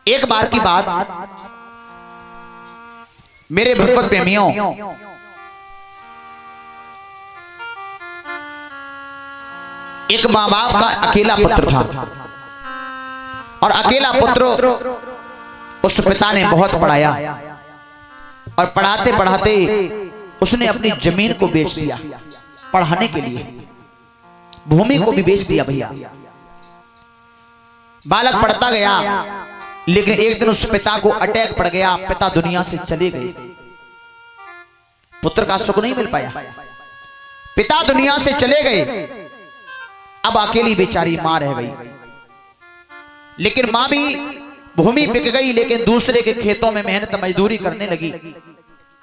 एक बार की बात, मेरे भगवत प्रेमियों, एक माँ बाप का अकेला पुत्र था और अकेला पुत्र उस पिता ने बहुत पढ़ाया और पढ़ाते पढ़ाते उसने अपनी जमीन को बेच दिया पढ़ाने के लिए, भूमि को भी बेच दिया भैया। बालक पढ़ता गया, लेकिन एक दिन उस पिता को अटैक पड़ गया, पिता दुनिया से चले गए, पुत्र का सुख नहीं मिल पाया, पिता दुनिया से चले गए। अब अकेली बेचारी मां रह गई, लेकिन मां भी भूमि बिक गई, लेकिन दूसरे के खेतों में मेहनत मजदूरी करने लगी।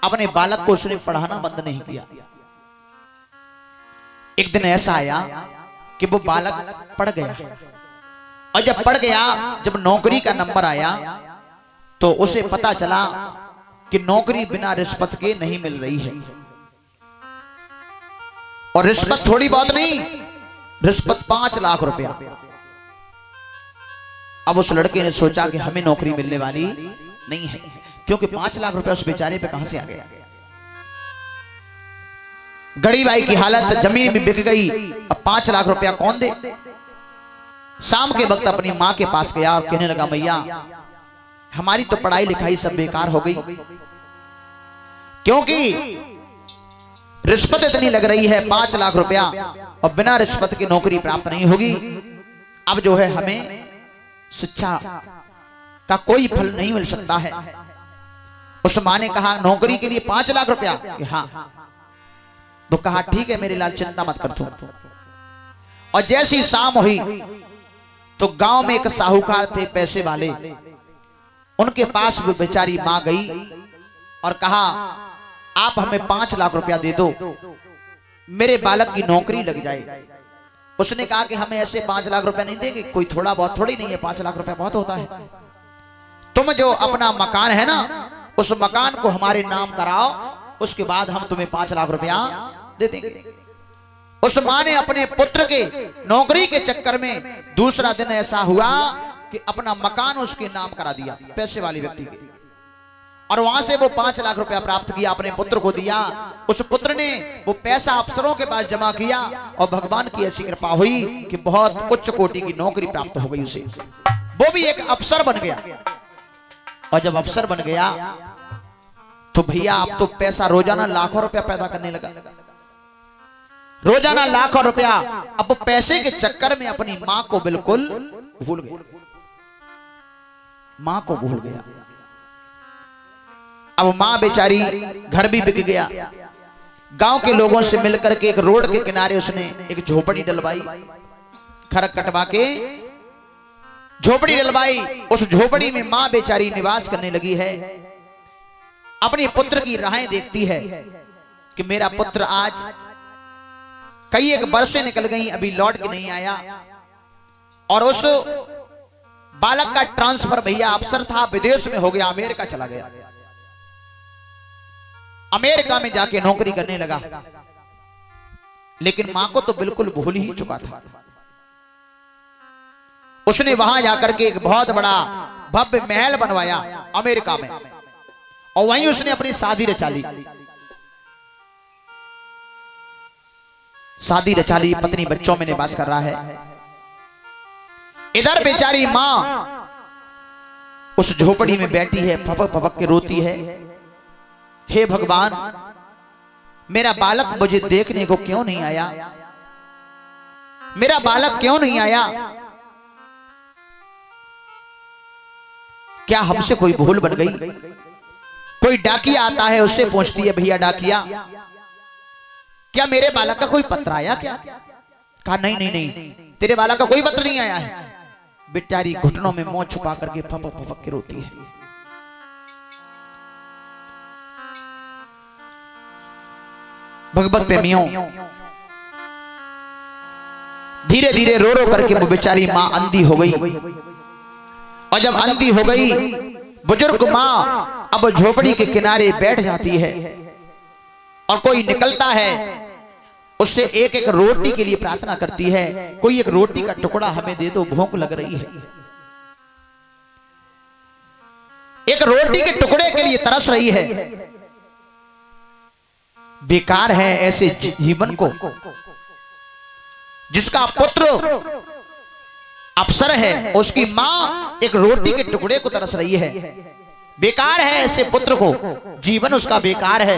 अपने बालक को उसने पढ़ाना बंद नहीं किया। एक दिन ऐसा आया कि वो बालक पढ़ गया, और जब पढ़ गया, जब नौकरी का नंबर आया तो उसे पता चला कि नौकरी बिना रिश्वत के नहीं मिल रही है। और रिश्वत थोड़ी बहुत नहीं, रिश्वत 5 लाख रुपया। अब उस लड़के ने सोचा कि हमें नौकरी मिलने वाली नहीं है, क्योंकि 5 लाख रुपया उस बेचारे पे कहां से आ गया। गरीबाई की हालत, जमीन भी बिक गई, अब 5 लाख रुपया कौन दे। शाम के वक्त अपनी मां के पास गया और कहने लगा, मैया हमारी तो पढ़ाई लिखाई सब बेकार हो गई, क्योंकि रिश्वत इतनी लग रही है, 5 लाख रुपया, और बिना रिश्वत की नौकरी प्राप्त नहीं होगी। अब जो है हमें शिक्षा का कोई फल नहीं मिल सकता है। उस मां ने कहा, नौकरी के लिए 5 लाख रुपया? हाँ। तो कहा, ठीक है मेरे लाल, चिंता मत कर तू। और जैसी शाम हुई तो गांव में एक साहूकार थे, पैसे वाले, उनके पास भी बेचारी मां गई और कहा, आप हमें 5 लाख रुपया दे दो, मेरे बालक की नौकरी लग जाए। उसने कहा कि हमें ऐसे 5 लाख रुपया नहीं देंगे, कोई थोड़ा बहुत थोड़ी नहीं है, 5 लाख रुपया बहुत होता है। तुम जो अपना मकान है ना, उस मकान को हमारे नाम कराओ, उसके बाद हम तुम्हें 5 लाख रुपया दे देंगे। उस मां ने अपने पुत्र के नौकरी के चक्कर में दूसरा दिन ऐसा हुआ कि अपना मकान उसके नाम करा दिया, पैसे वाले व्यक्ति के, और वहां से वो 5 लाख रुपया प्राप्त किया, अपने पुत्र को दिया। उस पुत्र ने वो पैसा अफसरों के पास जमा किया और भगवान की ऐसी कृपा हुई कि बहुत उच्च कोटि की नौकरी प्राप्त हो गई उसे। वो भी एक अफसर बन गया, और जब अफसर बन गया तो भैया अब तो पैसा रोजाना लाखों रुपया पैदा करने लगा, रोजाना लाखों रुपया। अब वो पैसे के चक्कर में अपनी मां को बिल्कुल भूल गया, मां को भूल गया। अब मां बेचारी, घर भी बिक गया। गांव के लोगों से मिलकर के एक रोड के किनारे उसने एक झोपड़ी डलवाई, घर कटवा के झोपड़ी डलवाई। उस झोपड़ी में मां बेचारी निवास करने लगी है, अपने पुत्र की राहें देखती है कि मेरा पुत्र आज कई एक बरसें निकल गई, अभी लौट के नहीं आया। और उस बालक का ट्रांसफर भैया अफसर था, विदेश में हो गया, अमेरिका चला गया, अमेरिका में जाके नौकरी करने लगा। लेकिन मां को तो बिल्कुल भूल ही चुका था। उसने वहां जाकर के एक बहुत बड़ा भव्य महल बनवाया अमेरिका में, और वहीं उसने अपनी शादी रचा ली। शादी रचा ली, पत्नी बच्चों में निवास कर रहा है। इधर बेचारी मां उस झोपड़ी में बैठी है, फपक फपक के रोती है, हे भगवान मेरा बालक मुझे देखने को क्यों नहीं आया, मेरा बालक क्यों नहीं आया। क्या हमसे कोई भूल बन गई? कोई डाकिया आता है, उससे पूछती है, भैया डाकिया क्या मेरे बालक का कोई पत्र आया क्या? कहा नहीं नहीं नहीं, तेरे बालक का कोई पत्र नहीं आया है। बेचारी घुटनों में मुंह छुपा करके फपक फपक के रोती है। भगवत प्रेमियों, धीरे धीरे रो रो करके वो बेचारी मां अंधी हो गई, और जब अंधी हो गई बुजुर्ग मां अब झोपड़ी के किनारे बैठ जाती है, और कोई निकलता है उससे एक एक रोटी के लिए प्रार्थना करती है, कोई एक रोटी का टुकड़ा हमें दे दो, भूख लग रही है। एक रोटी के टुकड़े के लिए तरस रही है। बेकार है ऐसे जीवन को जिसका पुत्र अफसर है, उसकी मां एक रोटी के टुकड़े को तरस रही है। बेकार है ऐसे पुत्र को, जीवन उसका बेकार है।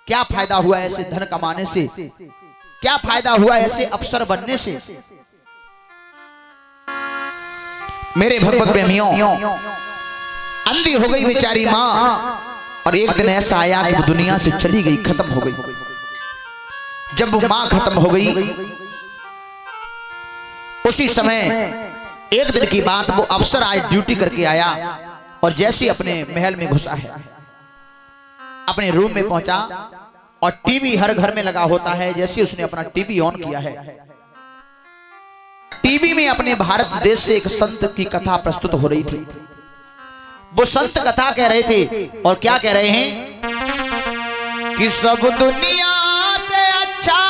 क्या फायदा हुआ ऐसे धन कमाने से, क्या फायदा हुआ ऐसे अफसर बनने से। मेरे भगवत प्रेमियों, अंधी हो गई बेचारी मां, और एक दिन ऐसा आया कि वो दुनिया से चली गई, खत्म हो गई। जब वो मां खत्म हो गई, उसी समय एक दिन की बात, वो अफसर आज ड्यूटी करके आया और जैसे अपने महल में घुसा है, अपने रूम में पहुंचा और टीवी हर घर में लगा होता है। जैसे उसने अपना टीवी ऑन किया है, टीवी में अपने भारत देश से एक संत की कथा प्रस्तुत हो रही थी। वो संत कथा कह रहे थे, और क्या कह रहे हैं कि सब दुनिया से अच्छा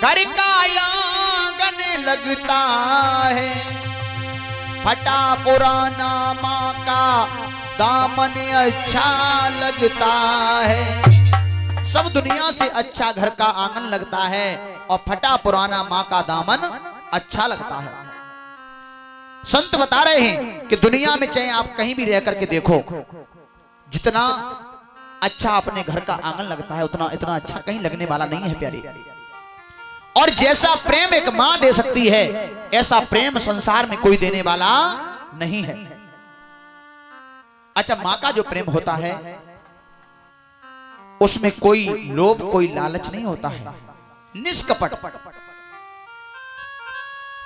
घर का आंगन लगता है, फटा पुराना माँ का दामन अच्छा लगता है। सब दुनिया से अच्छा घर का आंगन लगता है और फटा पुराना माँ का दामन अच्छा लगता है। संत बता रहे हैं कि दुनिया में चाहे आप कहीं भी रह करके देखो, जितना अच्छा अपने घर का आंगन लगता है उतना इतना अच्छा कहीं लगने वाला नहीं है प्यारे। और जैसा प्रेम एक मां दे सकती है, ऐसा प्रेम संसार में कोई देने वाला नहीं है। अच्छा, मां का जो प्रेम होता है उसमें कोई लोभ, कोई लालच नहीं होता है, निष्कपट,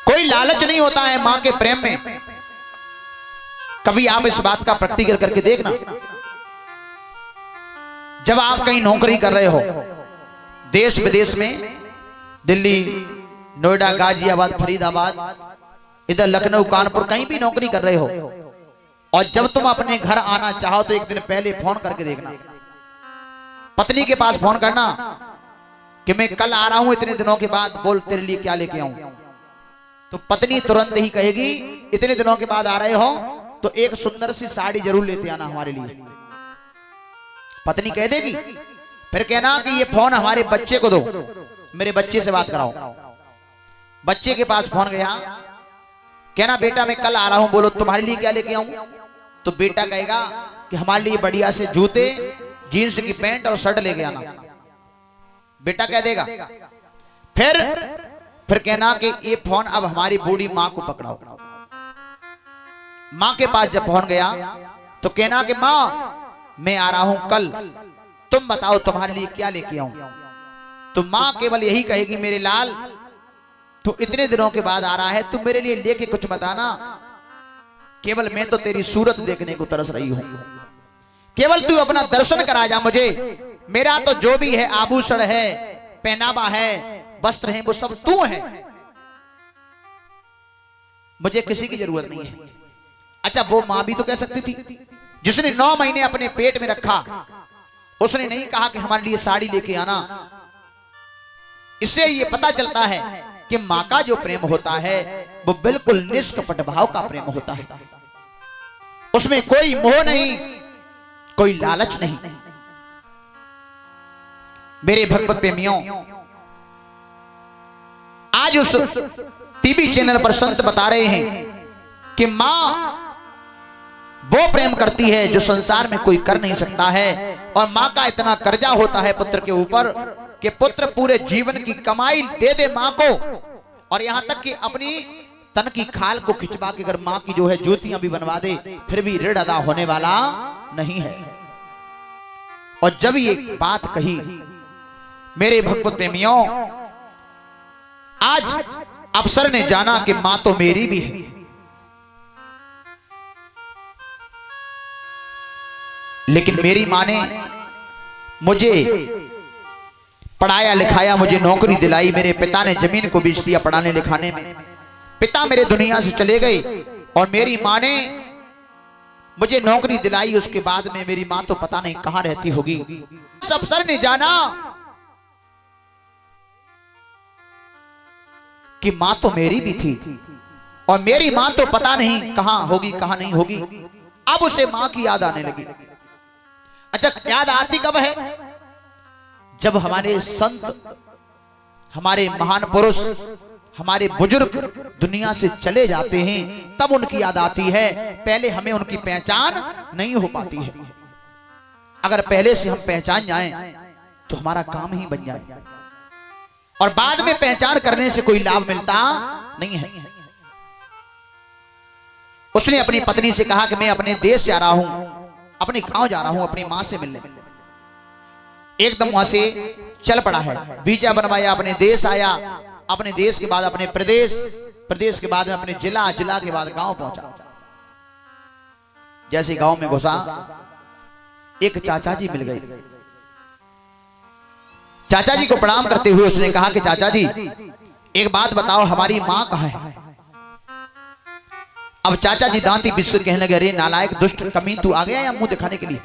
कोई लालच नहीं होता है मां के प्रेम में। कभी आप इस बात का प्रैक्टिकल करके देखना। जब आप कहीं नौकरी कर रहे हो, देश विदेश में, दिल्ली, नोएडा, गाजियाबाद, फरीदाबाद, इधर लखनऊ, कानपुर, कहीं भी नौकरी कर रहे हो, और जब तुम अपने घर आना चाहो तो एक दिन पहले फोन करके देखना। पत्नी के पास फोन करना कि मैं कल आ रहा हूं इतने दिनों के बाद, बोल तेरे लिए क्या लेके आऊं। तो पत्नी तुरंत ही कहेगी, इतने दिनों के बाद आ रहे हो तो एक सुंदर सी साड़ी जरूर लेते आना हमारे लिए। पत्नी कह देगी। फिर कहना कि ये फोन हमारे बच्चे को दो, मेरे बच्चे से बात कराओ। बच्चे के पास फोन गया, कहना बेटा मैं कल आ रहा हूं, बोलो तुम्हारे लिए क्या लेके आऊं। तो बेटा कहेगा कि हमारे लिए बढ़िया से जूते, जीन्स की पैंट और शर्ट लेके आना। बेटा कह देगा। फिर कहना कि ये फोन अब हमारी बूढ़ी मां को पकड़ाओ। मां के पास जब फोन गया तो कहना कि मां मैं आ रहा हूं कल, तुम बताओ तुम्हारे लिए क्या लेके आऊं। तो मां केवल यही कहेगी, मेरे लाल तो इतने दिनों के बाद आ रहा है, तुम मेरे लिए लेके कुछ बताना। केवल मैं तो तेरी सूरत देखने को तरस रही हूं, केवल तू अपना दर्शन करा जा मुझे। मेरा तो जो भी है, आभूषण है, पहनावा है, वस्त्र है, वो सब तू है, मुझे किसी की जरूरत नहीं है। अच्छा, वो मां भी तो कह सकती थी, जिसने 9 महीने अपने पेट में रखा, उसने नहीं कहा कि हमारे लिए साड़ी लेके आना। इससे ये पता चलता है कि मां का जो प्रेम होता है वो बिल्कुल निष्कपट भाव का प्रेम होता है। उसमें कोई मोह नहीं, कोई लालच नहीं। मेरे भक्त प्रेमियों, आज उस टीवी चैनल पर संत बता रहे हैं कि मां वो प्रेम करती है जो संसार में कोई कर नहीं सकता है। और मां का इतना कर्जा होता है पुत्र के ऊपर कि पुत्र पूरे जीवन की कमाई दे दे मां को, और यहां तक कि अपनी तन की खाल को खिंचवा के अगर मां की जो है जूतियां भी बनवा दे, फिर भी ऋण अदा होने वाला नहीं है। और जब ये बात कही, मेरे भक्त प्रेमियों, आज अफसर ने जाना कि मां तो मेरी भी है। लेकिन मेरी मां ने मुझे पढ़ाया लिखाया, मुझे नौकरी दिलाई। मेरे पिता ने जमीन को बेच दिया पढ़ाने लिखाने में। पिता मेरे दुनिया से चले गए और मेरी मां ने मुझे नौकरी दिलाई। उसके बाद में मेरी मां तो पता नहीं कहां रहती होगी। इस अफसर ने जाना कि मां तो मेरी भी थी, और मेरी मां तो पता नहीं कहां होगी कहां नहीं होगी। अब उसे मां की याद आने लगी। अच्छा, याद आती कब है? जब हमारे संत, हमारे महान पुरुष, हमारे बुजुर्ग दुनिया से चले जाते हैं, तब उनकी याद आती है। पहले हमें उनकी पहचान नहीं हो पाती है। अगर पहले से हम पहचान जाएं तो हमारा काम ही बन जाए, और बाद में पहचान करने से कोई लाभ मिलता नहीं है। उसने अपनी पत्नी से कहा कि मैं अपने देश जा रहा हूं, अपने गांव जा रहा हूं अपनी मां से मिलने। एकदम वहां से चल पड़ा है, वीजा बनवाया, अपने देश आया, अपने देश के बाद अपने प्रदेश, प्रदेश के बाद में अपने जिला, जिला के बाद गांव पहुंचा। जैसे गांव में घुसा, एक चाचा जी मिल गए। चाचा जी को प्रणाम करते हुए उसने कहा कि चाचा जी, एक बात बताओ, हमारी मां कहां है? अब चाचा जी दांती बिस्तर कहने लगे, अरे नालायक, दुष्ट, कमीन, तू आ गया या मुंह दिखाने के लिए?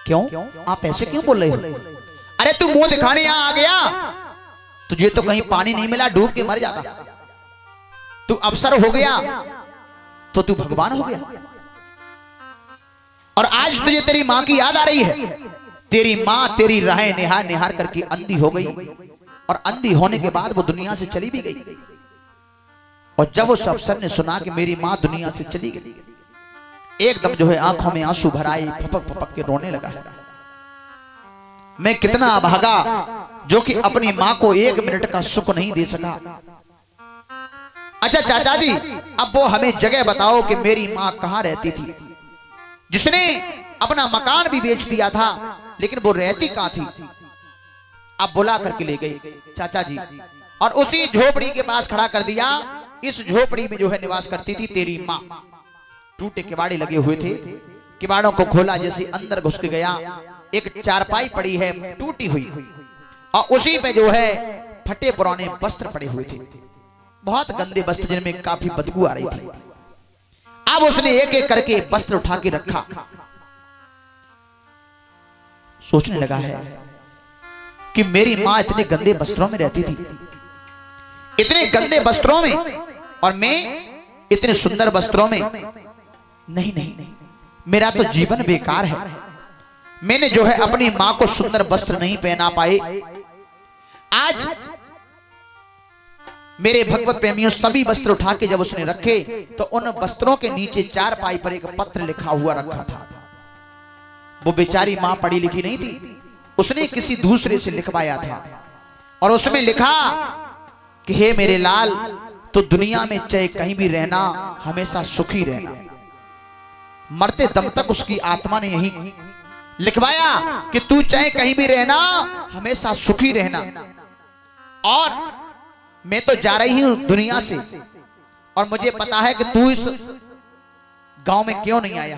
क्यों? आप ऐसे क्यों बोल रहे हो? अरे तू मुंह दिखाने यहां आ गया, तुझे तो कहीं पानी नहीं मिला, डूब के मर जाता। तू अफसर हो गया तो तू भगवान हो गया, और आज तुझे तेरी मां की याद आ रही है। तेरी मां तेरी राहें निहार निहार करके अंधी हो गई, और अंधी होने के बाद वो दुनिया से चली भी गई। और जब उस अफसर ने सुना कि मेरी मां दुनिया से चली गई, एकदम जो है आंखों में आंसू भराए, फपक फपक के रोने लगा है। मैं कितना अभागा जो कि अपनी मां को 1 मिनट का सुख नहीं दे सका। अच्छा चाचा जी, अब वो हमें जगह बताओ कि मेरी मां कहां रहती थी, जिसने अपना मकान भी बेच दिया था, लेकिन वो रहती कहां थी? अब बुला करके ले गई चाचा जी, और उसी झोपड़ी के पास खड़ा कर दिया। इस झोपड़ी में जो है निवास करती थी तेरी मां। टूटे किवाड़े लगे हुए थे, किवाड़ों को खोला, जैसे अंदर घुस के गया, एक चारपाई पड़ी है टूटी हुई, और उसी पे जो है फटे पुराने वस्त्र पड़े हुए थे, बहुत गंदे वस्त्र जिनमें काफी बदबू आ रही थी। अब उसने एक एक करके वस्त्र उठा के रखा। सोचने लगा है कि मेरी मां इतने गंदे वस्त्रों में रहती थी, इतने गंदे वस्त्रों में, और मैं इतने सुंदर वस्त्रों में। नहीं नहीं, मेरा तो जीवन बेकार है। मैंने जो है अपनी मां को सुंदर वस्त्र नहीं पहना पाए। आज मेरे भगवत प्रेमियों, सभी वस्त्र उठा के जब उसने रखे तो उन वस्त्रों के नीचे चारपाई पर एक पत्र लिखा हुआ रखा था। वो बेचारी मां पढ़ी लिखी नहीं थी, उसने किसी दूसरे से लिखवाया था, और उसमें लिखा कि हे मेरे लाल, तो दुनिया में चाहे कहीं भी रहना, हमेशा सुखी रहना। मरते दम तक उसकी आत्मा ने यही लिखवाया कि तू चाहे कहीं भी रहना, हमेशा सुखी रहना। और मैं तो जा रही हूं दुनिया से, और मुझे पता है कि तू इस गांव में क्यों नहीं आया,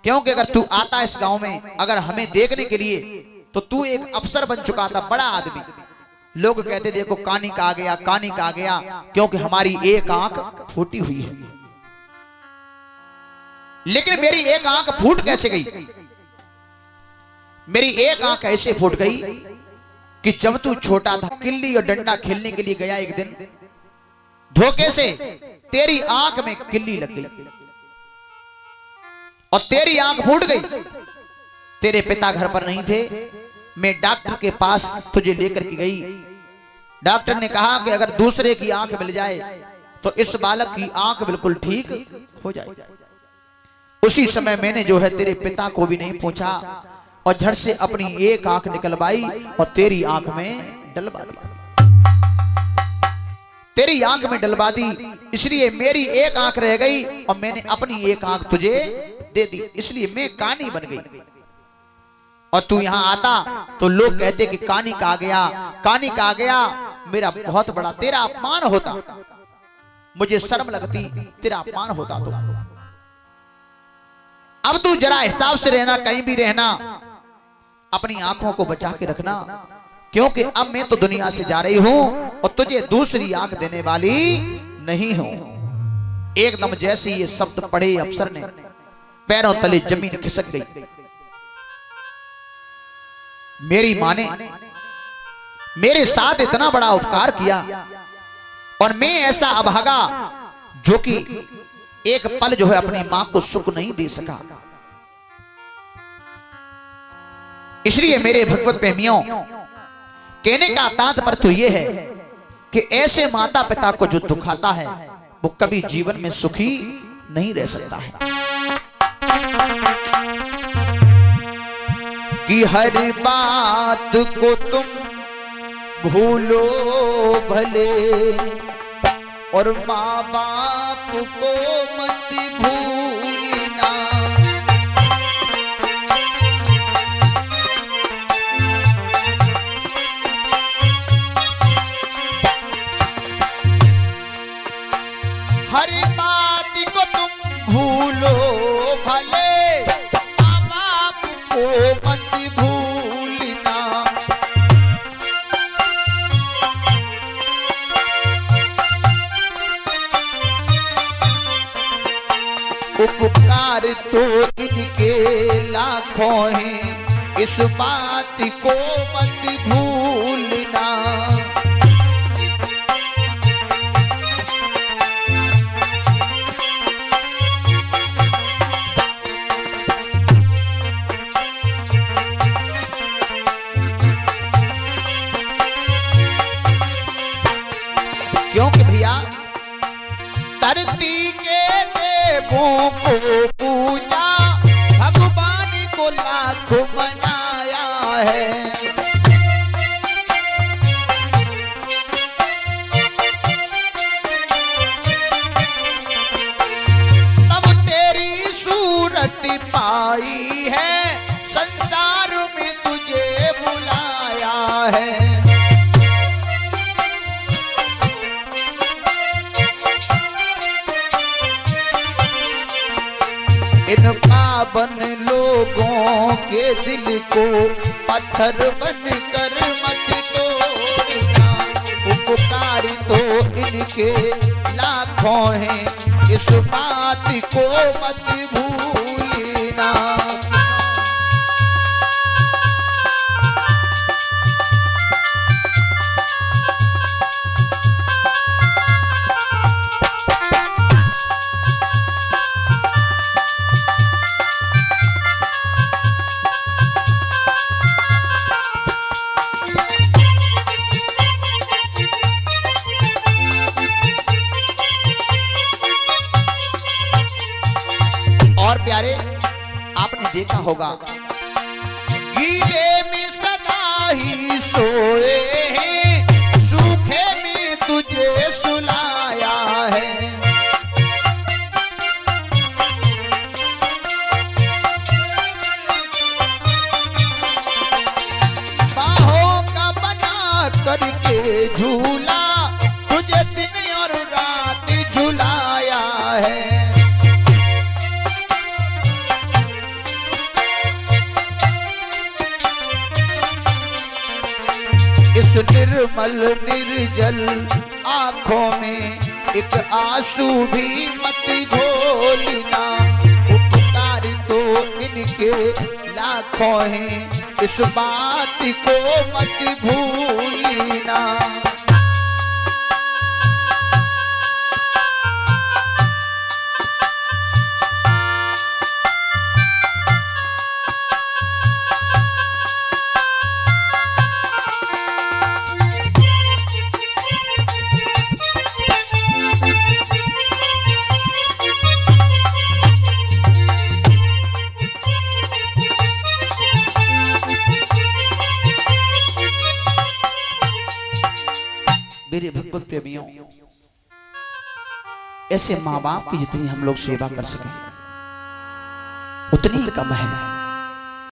क्योंकि अगर तू आता इस गांव में अगर हमें देखने के लिए, तो तू एक अफसर बन चुका था, बड़ा आदमी। लोग कहते देखो कानिक आ गया, कानिक आ गया, क्योंकि हमारी एक आंख फूटी हुई है। लेकिन मेरी एक आंख फूट कैसे गई? मेरी एक आंख ऐसे फूट गई कि जब तू छोटा था, किल्ली और डंडा खेलने के लिए गया, एक दिन धोखे से तेरी आंख में किल्ली लग गई और तेरी आंख फूट गई। तेरे पिता घर पर नहीं थे, मैं डॉक्टर के पास तुझे लेकर के गई। डॉक्टर ने कहा कि अगर दूसरे की आंख मिल जाए तो इस बालक की आंख बिल्कुल ठीक हो जाए। उसी समय मैंने जो है तेरे पिता को भी नहीं पूछा और झट से अपनी एक आंख निकलवाई और तेरी आंख में डलवा दी। तेरी आंख में डलवा दी, इसलिए मेरी एक आंख रह गई और मैंने अपनी एक आंख तुझे दे दी, इसलिए मैं कानी बन गई। और तू यहां आता तो लोग कहते कि कानी का आ गया, कानी का आ गया। मेरा बहुत बड़ा तेरा अपमान होता, मुझे शर्म लगती, तेरा अपमान होता। तो अब तू जरा हिसाब से रहना, कहीं भी रहना, अपनी आंखों को बचा के रखना, क्योंकि अब मैं तो दुनिया से जा रही हूं और तुझे दूसरी आंख देने वाली नहीं हूं। एकदम जैसे ये शब्द पढ़े अफसर ने पैरों तले जमीन खिसक गई। मेरी मां ने मेरे साथ इतना बड़ा उपकार किया और मैं ऐसा अभागा जो कि एक पल जो है अपनी मां को सुख नहीं दे सका। इसलिए मेरे भगवत प्रेमियों, कहने का तात्पर्य तो यह है कि ऐसे माता पिता को जो दुखाता है वो कभी जीवन में सुखी नहीं रह सकता है। कि हर बात को तुम भूलो भले और माँ बाप को मत भूलना। हर बात को तुम भूलो भले, माँ बाप को मत भूलना। उपकार तो इनके लाखों हैं, इस बात को मत भूलना। क्योंकि भैया धरती के देवों को पूजा भगवान को लाख मनाया है। तब तेरी सूरत पाई है, संसार में तुझे बुलाया है। इन पावन लोगों के दिल को पत्थर बनकर मत तोड़ना। उपकार तो इनके लाखों हैं, इस बात को मत भूलना। और प्यारे, आपने देखा होगा गीले में सदा ही सोए हैं, सूखे में तुझे सुलाया है। बाहों का बना करके झूला, तुझे दिन और रात झुलाया है। इस निर्मल निर्जल आंखों में एक आंसू भी मत घोलना। उपकार तो इनके लाखों हैं, इस बात को मत भूलना। मेरे भगवत प्रेमियों, ऐसे माँ बाप की जितनी हम लोग सेवा कर सकें उतनी ही कम है।